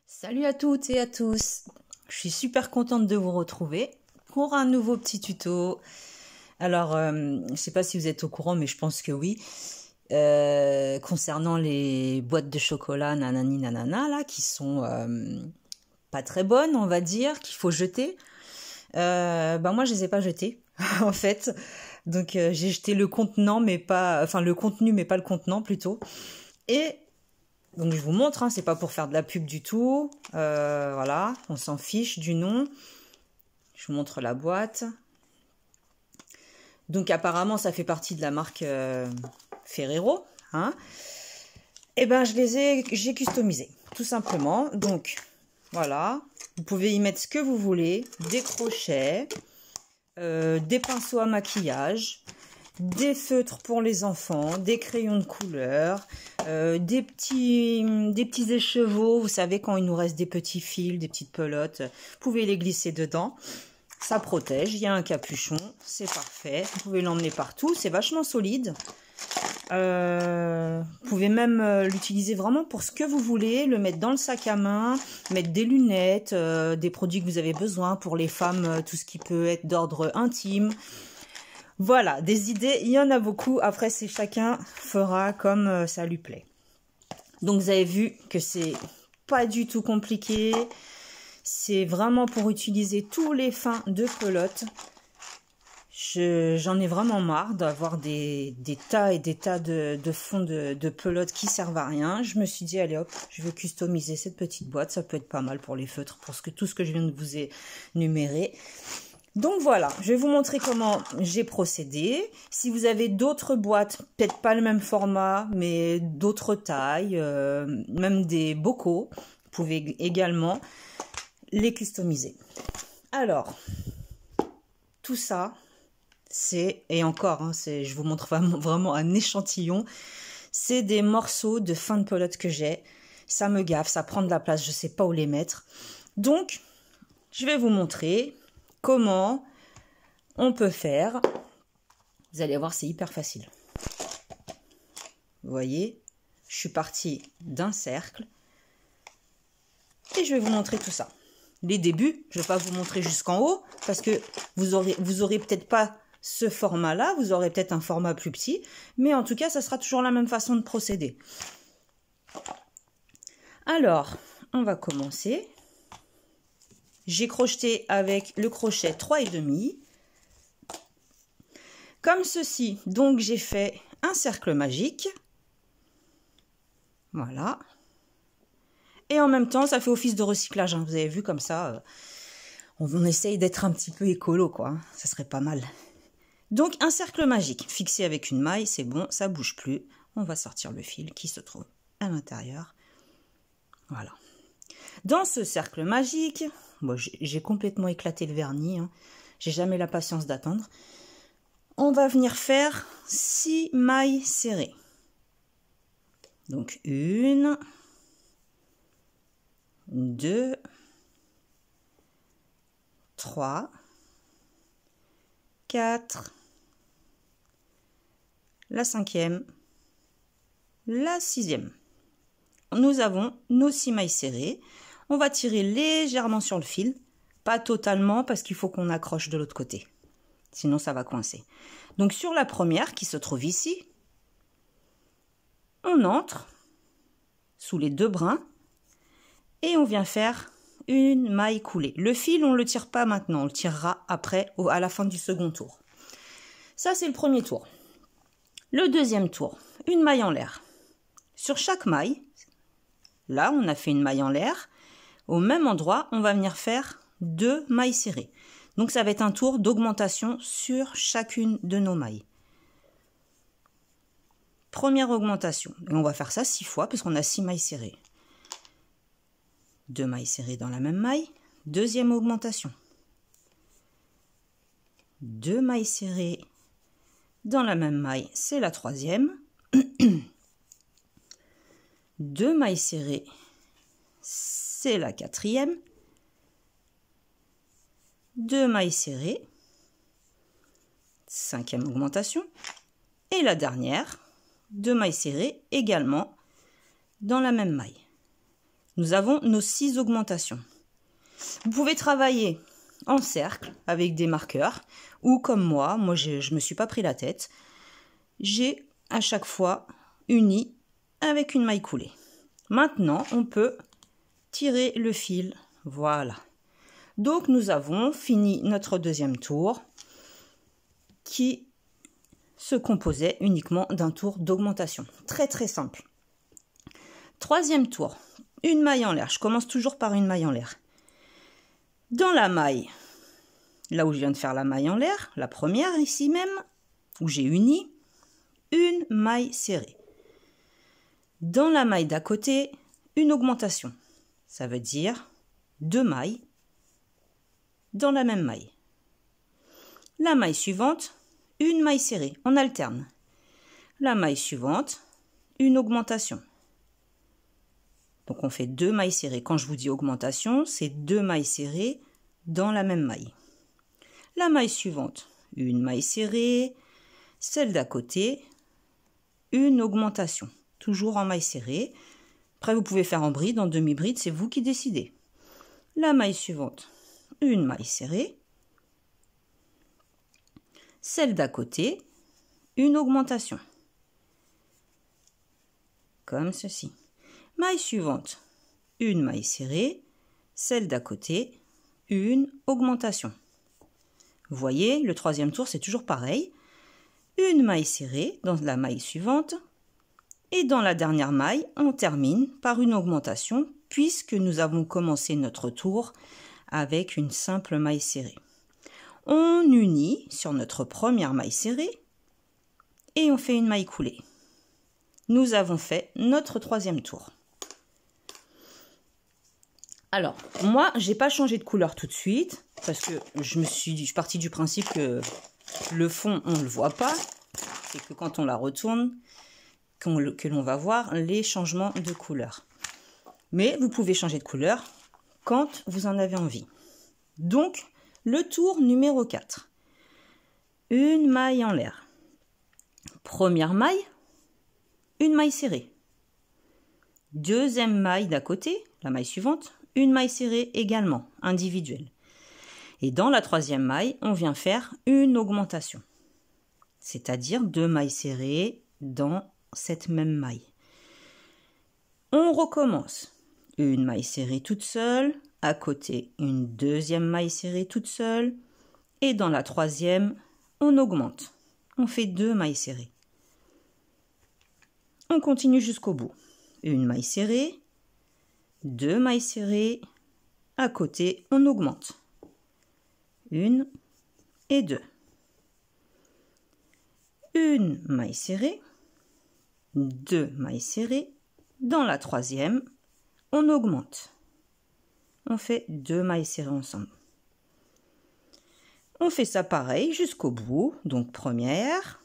Salut à toutes et à tous, je suis super contente de vous retrouver pour un nouveau petit tuto. Alors, je sais pas si vous êtes au courant, mais je pense que oui. Concernant les boîtes de chocolat nanani nanana, là, qui sont pas très bonnes, on va dire, qu'il faut jeter. Moi, je les ai pas jetées, en fait. Donc, j'ai jeté le contenant, mais pas... Enfin, le contenu, mais pas le contenant, plutôt. Et... Donc je vous montre, hein, c'est pas pour faire de la pub du tout. Voilà, on s'en fiche du nom. Je vous montre la boîte. Donc apparemment ça fait partie de la marque Ferrero. Hein. Et ben j'ai customisé, tout simplement. Donc voilà, vous pouvez y mettre ce que vous voulez, des crochets, des pinceaux à maquillage, des feutres pour les enfants, des crayons de couleur, des petits écheveaux, vous savez quand il nous reste des petits fils, des petites pelotes, vous pouvez les glisser dedans, ça protège, il y a un capuchon, c'est parfait, vous pouvez l'emmener partout, c'est vachement solide, vous pouvez même l'utiliser vraiment pour ce que vous voulez, le mettre dans le sac à main, mettre des lunettes, des produits que vous avez besoin pour les femmes, tout ce qui peut être d'ordre intime. Voilà, des idées, il y en a beaucoup. Après, c'est chacun fera comme ça lui plaît. Donc, vous avez vu que c'est pas du tout compliqué. C'est vraiment pour utiliser tous les fins de pelote. J'en ai vraiment marre d'avoir des tas et des tas de fonds de pelote qui servent à rien. Je me suis dit, allez hop, je vais customiser cette petite boîte. Ça peut être pas mal pour les feutres, pour tout ce que je viens de vous énumérer. Donc voilà, je vais vous montrer comment j'ai procédé. Si vous avez d'autres boîtes, peut-être pas le même format, mais d'autres tailles, même des bocaux, vous pouvez également les customiser. Alors, tout ça, c'est, et encore, hein, je vous montre vraiment un échantillon, c'est des morceaux de fin de pelote que j'ai. Ça me gaffe, ça prend de la place, je ne sais pas où les mettre. Donc, je vais vous montrer comment on peut faire. Vous allez voir, c'est hyper facile. Vous voyez, je suis partie d'un cercle et je vais vous montrer tout ça. Les débuts, je ne vais pas vous montrer jusqu'en haut parce que vous aurez peut-être pas ce format-là, vous aurez peut-être un format plus petit, mais en tout cas, ça sera toujours la même façon de procéder. Alors, on va commencer. J'ai crocheté avec le crochet 3,5 comme ceci. Donc j'ai fait un cercle magique, voilà, et en même temps ça fait office de recyclage, hein. Vous avez vu, comme ça on essaye d'être un petit peu écolo, quoi, hein. Ça serait pas mal. Donc un cercle magique fixé avec une maille, c'est bon, ça bouge plus. On va sortir le fil qui se trouve à l'intérieur, voilà. Dans ce cercle magique, bon, j'ai complètement éclaté le vernis, hein. J'ai jamais la patience d'attendre. On va venir faire 6 mailles serrées. Donc 1, 2, 3, 4, la 5e, la 6e. Nous avons nos 6 mailles serrées. On va tirer légèrement sur le fil, pas totalement parce qu'il faut qu'on accroche de l'autre côté. Sinon ça va coincer. Donc sur la première qui se trouve ici, on entre sous les deux brins et on vient faire une maille coulée. Le fil, on ne le tire pas maintenant, on le tirera après, à la fin du second tour. Ça, c'est le premier tour. Le deuxième tour, une maille en l'air. Sur chaque maille, là on a fait une maille en l'air, au même endroit, on va venir faire 2 mailles serrées. Donc ça va être un tour d'augmentation sur chacune de nos mailles. Première augmentation, et on va faire ça 6 fois parce qu'on a 6 mailles serrées. 2 mailles serrées dans la même maille, deuxième augmentation. 2 mailles serrées dans la même maille, c'est la troisième. 2 mailles serrées, c'est la quatrième. 2 mailles serrées, 5e augmentation, et la dernière, 2 mailles serrées également dans la même maille. nous avons nos 6 augmentations. Vous pouvez travailler en cercle avec des marqueurs ou comme moi je me suis pas pris la tête. J'ai à chaque fois uni avec une maille coulée. Maintenant, on peut tirer le fil. Voilà. Donc, nous avons fini notre deuxième tour qui se composait uniquement d'un tour d'augmentation. Très, très simple. Troisième tour, une maille en l'air. Je commence toujours par une maille en l'air. Dans la maille, là où je viens de faire la maille en l'air, la première ici même, où j'ai uni, une maille serrée. Dans la maille d'à côté, une augmentation. Ça veut dire 2 mailles dans la même maille. La maille suivante, une maille serrée. On alterne. La maille suivante, une augmentation. Donc on fait 2 mailles serrées. Quand je vous dis augmentation, c'est 2 mailles serrées dans la même maille. La maille suivante, une maille serrée. Celle d'à côté, une augmentation. Toujours en maille serrée. Après, vous pouvez faire en bride, en demi-bride, c'est vous qui décidez. La maille suivante, une maille serrée. Celle d'à côté, une augmentation. Comme ceci. Maille suivante, une maille serrée. Celle d'à côté, une augmentation. Vous voyez, le troisième tour, c'est toujours pareil. Une maille serrée dans la maille suivante. Et dans la dernière maille, on termine par une augmentation puisque nous avons commencé notre tour avec une simple maille serrée. On unit sur notre première maille serrée et on fait une maille coulée. Nous avons fait notre troisième tour. Alors, moi, j'ai pas changé de couleur tout de suite parce que je suis partie du principe que le fond, on ne le voit pas. C'est que quand on la retourne, que l'on va voir les changements de couleur. Mais vous pouvez changer de couleur quand vous en avez envie. Donc, le tour numéro 4. Une maille en l'air. Première maille, une maille serrée. Deuxième maille d'à côté, la maille suivante, une maille serrée également, individuelle. Et dans la troisième maille, on vient faire une augmentation. C'est-à-dire 2 mailles serrées dans cette même maille. On recommence. Une maille serrée toute seule, à côté une deuxième maille serrée toute seule, et dans la troisième, on augmente. On fait 2 mailles serrées. On continue jusqu'au bout. Une maille serrée, 2 mailles serrées, à côté, on augmente. 1 et 2. Une maille serrée, 2 mailles serrées. Dans la troisième, on augmente. On fait 2 mailles serrées ensemble. On fait ça pareil jusqu'au bout. Donc première,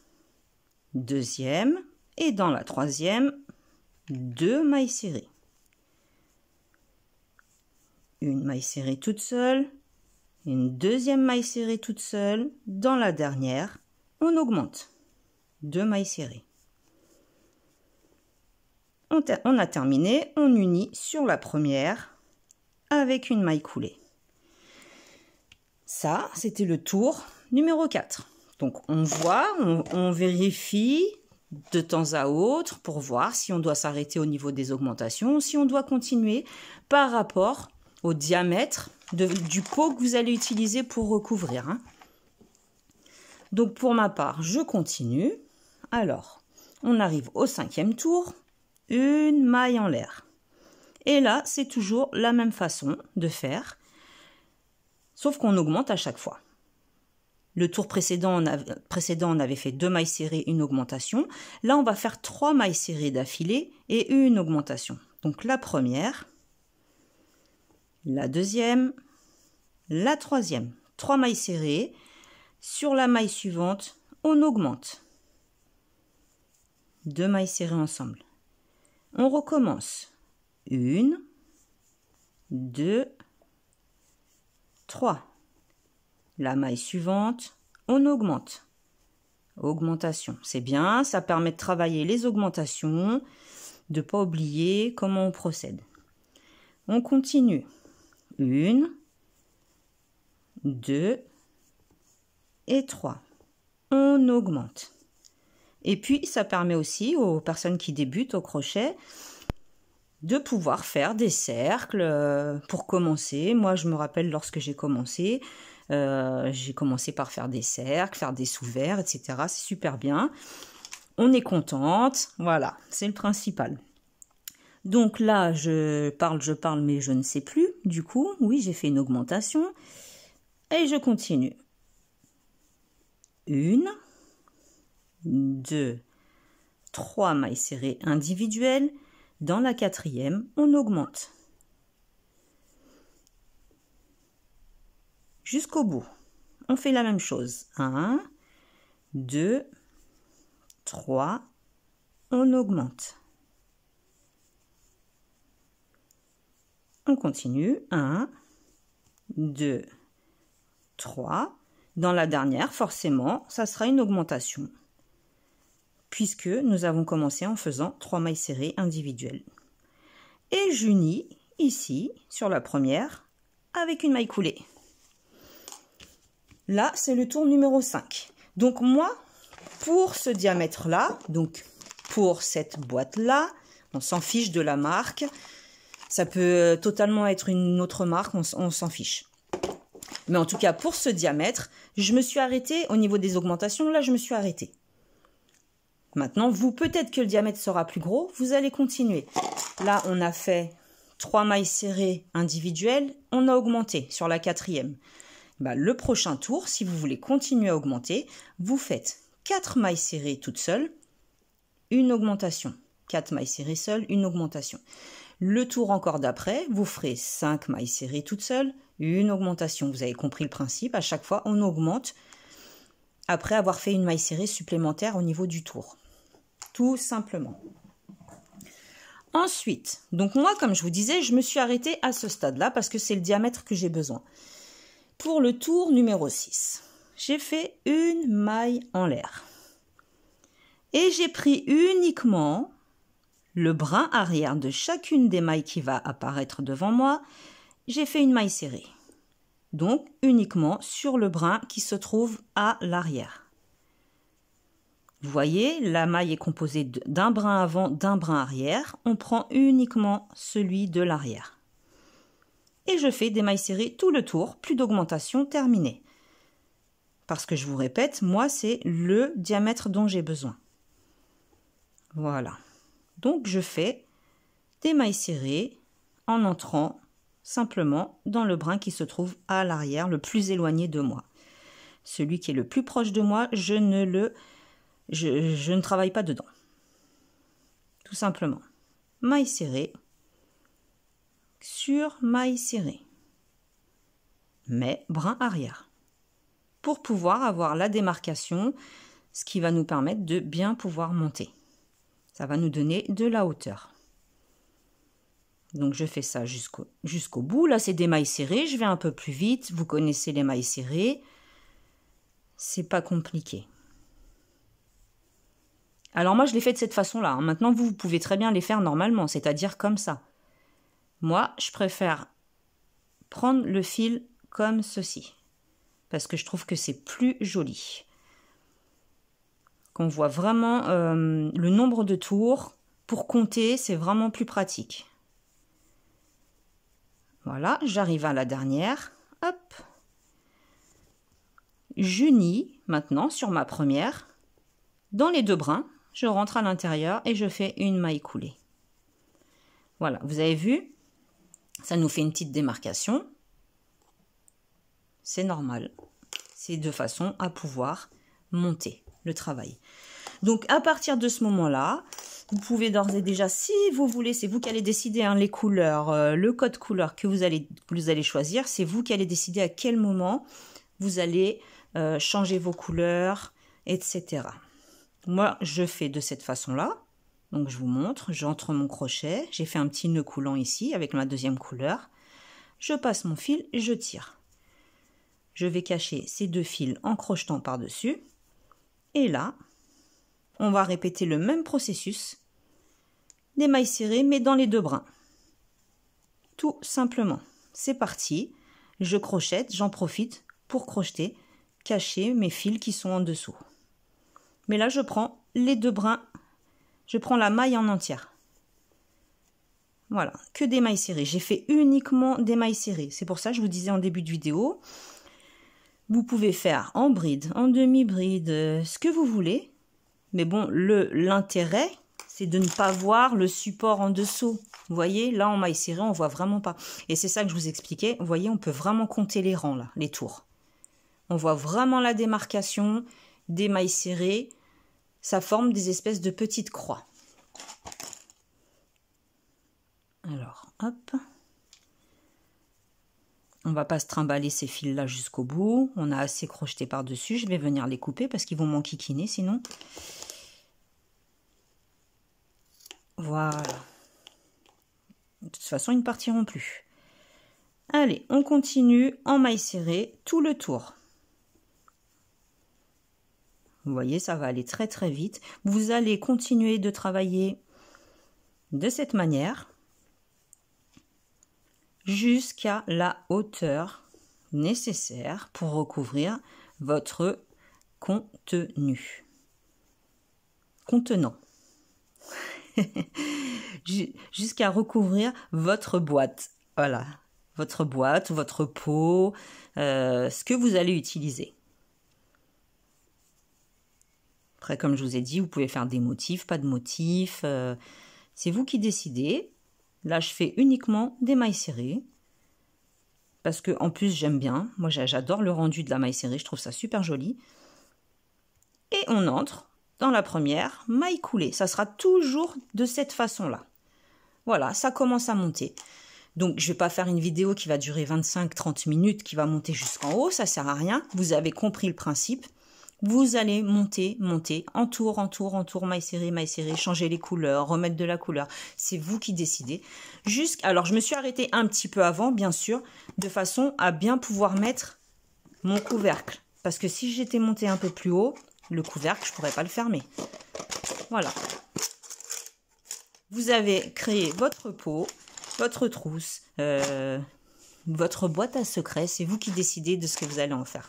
deuxième et dans la troisième, 2 mailles serrées. Une maille serrée toute seule, une deuxième maille serrée toute seule. Dans la dernière, on augmente. 2 mailles serrées. On a terminé, on unit sur la première avec une maille coulée. Ça, c'était le tour numéro 4. Donc on voit, on vérifie de temps à autre pour voir si on doit s'arrêter au niveau des augmentations ou si on doit continuer par rapport au diamètre du pot que vous allez utiliser pour recouvrir. Donc pour ma part, je continue. Alors, on arrive au 5e tour. Une maille en l'air. Et là, c'est toujours la même façon de faire, sauf qu'on augmente à chaque fois. Le tour précédent, on avait fait 2 mailles serrées, une augmentation. Là, on va faire 3 mailles serrées d'affilée et une augmentation. Donc la première, la deuxième, la troisième. 3 mailles serrées. Sur la maille suivante, on augmente. 2 mailles serrées ensemble. On recommence. 1, 2, 3. La maille suivante, on augmente. Augmentation, c'est bien, ça permet de travailler les augmentations, de ne pas oublier comment on procède. On continue. 1, 2 et 3. On augmente. Et puis, ça permet aussi aux personnes qui débutent au crochet de pouvoir faire des cercles pour commencer. Moi, je me rappelle lorsque j'ai commencé par faire des cercles, faire des sous-verts, etc. C'est super bien. On est contente. Voilà, c'est le principal. Donc là, je parle, mais je ne sais plus. Du coup, oui, j'ai fait une augmentation. Et je continue. 1, 2, 3 mailles serrées individuelles. Dans la 4e, on augmente. Jusqu'au bout. On fait la même chose. 1, 2, 3, on augmente. On continue. 1, 2, 3. Dans la dernière, forcément, ça sera une augmentation, puisque nous avons commencé en faisant 3 mailles serrées individuelles. Et j'unis ici, sur la première, avec une maille coulée. Là, c'est le tour numéro 5. Donc moi, pour ce diamètre-là, donc pour cette boîte-là, on s'en fiche de la marque. Ça peut totalement être une autre marque, on s'en fiche. Mais en tout cas, pour ce diamètre, je me suis arrêtée au niveau des augmentations. Là, je me suis arrêtée. Maintenant, vous, peut-être que le diamètre sera plus gros, vous allez continuer. Là, on a fait 3 mailles serrées individuelles, on a augmenté sur la 4e. Le prochain tour, si vous voulez continuer à augmenter, vous faites 4 mailles serrées toutes seules, une augmentation. 4 mailles serrées seules, une augmentation. Le tour encore d'après, vous ferez 5 mailles serrées toutes seules, une augmentation. Vous avez compris le principe, à chaque fois on augmente après avoir fait une maille serrée supplémentaire au niveau du tour. Tout simplement. Ensuite, donc moi comme je vous disais, je me suis arrêtée à ce stade-là parce que c'est le diamètre que j'ai besoin. Pour le tour numéro 6, j'ai fait une maille en l'air. Et j'ai pris uniquement le brin arrière de chacune des mailles qui va apparaître devant moi, j'ai fait une maille serrée. Donc uniquement sur le brin qui se trouve à l'arrière. Vous voyez, la maille est composée d'un brin avant, d'un brin arrière. On prend uniquement celui de l'arrière. Et je fais des mailles serrées tout le tour, plus d'augmentation, terminé. Parce que je vous répète, moi c'est le diamètre dont j'ai besoin. Voilà. Donc je fais des mailles serrées en entrant simplement dans le brin qui se trouve à l'arrière, le plus éloigné de moi. Celui qui est le plus proche de moi, je ne travaille pas dedans. Tout simplement. Maille serrée sur maille serrée. Mais brin arrière. Pour pouvoir avoir la démarcation, ce qui va nous permettre de bien pouvoir monter. Ça va nous donner de la hauteur. Donc je fais ça jusqu'au bout. Là c'est des mailles serrées, je vais un peu plus vite. Vous connaissez les mailles serrées. C'est pas compliqué. Alors moi je les fais de cette façon-là. Maintenant vous pouvez très bien les faire normalement, c'est-à-dire comme ça. Moi je préfère prendre le fil comme ceci. Parce que je trouve que c'est plus joli. Qu'on voit vraiment le nombre de tours. Pour compter, c'est vraiment plus pratique. Voilà, j'arrive à la dernière. Hop. J'unis maintenant sur ma première. Dans les deux brins, je rentre à l'intérieur et je fais une maille coulée. Voilà, vous avez vu, ça nous fait une petite démarcation. C'est normal. C'est de façon à pouvoir monter le travail. Donc à partir de ce moment-là, vous pouvez d'ores et déjà, si vous voulez, c'est vous qui allez décider les couleurs, le code couleur que vous allez choisir, c'est vous qui allez décider à quel moment vous allez changer vos couleurs, etc. Moi, je fais de cette façon-là. Donc je vous montre, j'entre mon crochet, j'ai fait un petit nœud coulant ici avec ma deuxième couleur. Je passe mon fil, je tire. Je vais cacher ces deux fils en crochetant par-dessus. Et là, on va répéter le même processus, des mailles serrées mais dans les deux brins. tout simplement. C'est parti, je crochette, j'en profite pour crocheter, cacher mes fils qui sont en dessous. Mais là, je prends les 2 brins, je prends la maille en entière. Voilà, que des mailles serrées. J'ai fait uniquement des mailles serrées. C'est pour ça que je vous disais en début de vidéo, vous pouvez faire en bride, en demi-bride, ce que vous voulez. Mais bon, l'intérêt, c'est de ne pas voir le support en dessous. Vous voyez, là, en maille serrée, on voit vraiment pas. Et c'est ça que je vous expliquais. Vous voyez, on peut vraiment compter les rangs, là, les tours. On voit vraiment la démarcation des mailles serrées. Ça forme des espèces de petites croix. Alors, hop. On va pas se trimballer ces fils-là jusqu'au bout. On a assez crocheté par-dessus. Je vais venir les couper parce qu'ils vont m'enquiquiner sinon. Voilà. De toute façon, ils ne partiront plus. Allez, on continue en maille serrée tout le tour. Vous voyez, ça va aller très très vite. Vous allez continuer de travailler de cette manière jusqu'à la hauteur nécessaire pour recouvrir votre contenu. Contenant. Jusqu'à recouvrir votre boîte. Voilà, votre boîte, votre pot, ce que vous allez utiliser. Après, comme je vous ai dit, vous pouvez faire des motifs, pas de motifs. C'est vous qui décidez. Là, je fais uniquement des mailles serrées. Parce que en plus, j'aime bien. Moi, j'adore le rendu de la maille serrée. Je trouve ça super joli. Et on entre dans la première maille coulée. Ça sera toujours de cette façon-là. Voilà, ça commence à monter. Donc, je ne vais pas faire une vidéo qui va durer 25-30 minutes, qui va monter jusqu'en haut. Ça ne sert à rien. Vous avez compris le principe. Vous allez monter, en tour, maille serrée, changer les couleurs, remettre de la couleur. C'est vous qui décidez. Alors, je me suis arrêtée un petit peu avant, bien sûr, de façon à bien pouvoir mettre mon couvercle. Parce que si j'étais montée un peu plus haut, le couvercle, je ne pourrais pas le fermer. Voilà. Vous avez créé votre pot, votre trousse, votre boîte à secrets. C'est vous qui décidez de ce que vous allez en faire.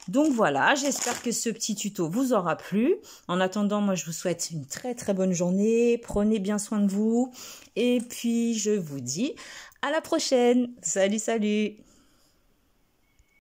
Donc voilà, j'espère que ce petit tuto vous aura plu. En attendant, moi je vous souhaite une très très bonne journée. Prenez bien soin de vous. Et puis je vous dis à la prochaine. Salut, salut!